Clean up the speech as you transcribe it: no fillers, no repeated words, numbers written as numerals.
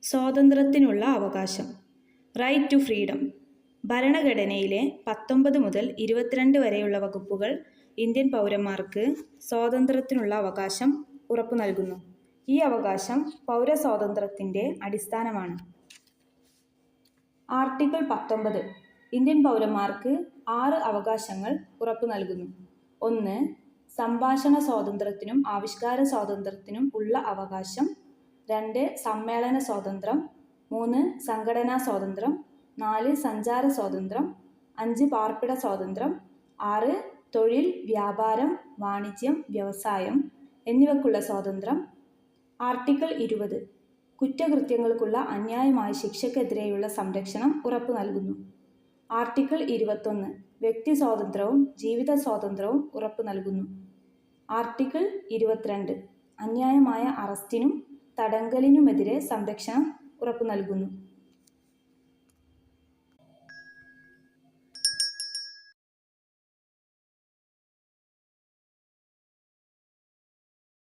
സ്വാതന്ത്ര്യത്തിനുള്ള അവകാശം. Right to freedom. ഭരണഘടനയിലെ 19 മുതൽ 22 വരെയുള്ള വകുപ്പുകൾ ഇന്ത്യൻ പൗരന്മാർക്ക് സ്വാതന്ത്ര്യത്തിനുള്ള അവകാശം ഉറപ്പു നൽകുന്നു. ഈ അവകാശം പൗരസ്വാതന്ത്ര്യത്തിൻ്റെ അടിസ്ഥാനമാണ്. ആർട്ടിക്കിൾ 19 ഇന്ത്യൻ പൗരന്മാർക്ക് 6 അവകാശങ്ങൾ ഉറപ്പു നൽകുന്നു. 1. സംഭാഷണ സ്വാതന്ത്ര്യത്തിനും ആവിഷ്കാര സ്വാതന്ത്ര്യത്തിനും ഉള്ള അവകാശം. 2. സമ്മേളന സ്വാതന്ത്ര്യം. 3. സംഘടനാ സ്വാതന്ത്ര്യം. 4. സഞ്ചാര സ്വാതന്ത്ര്യം. 5. പാർപ്പിട സ്വാതന്ത്ര്യം. 6. തൊഴിൽ, വ്യാപാരം, വാണിജ്യം, വ്യവസായം എന്നിവയ്ക്കുള്ള സ്വാതന്ത്ര്യം. ആർട്ടിക്കിൾ 20 കുറ്റകൃത്യങ്ങൾക്കുള്ള അന്യായമായ ശിക്ഷയ്ക്കെതിരെയുള്ള സംരക്ഷണം ഉറപ്പു നൽകുന്നു. ആർട്ടിക്കിൾ 21 വ്യക്തി സ്വാതന്ത്ര്യവും ജീവിത സ്വാതന്ത്ര്യവും ഉറപ്പു നൽകുന്നു. ആർട്ടിക്കിൾ 22 അന്യായമായ അറസ്റ്റിനും തടങ്കലിനുമെതിരെ സംരക്ഷണം ഉറപ്പു നൽകുന്നു.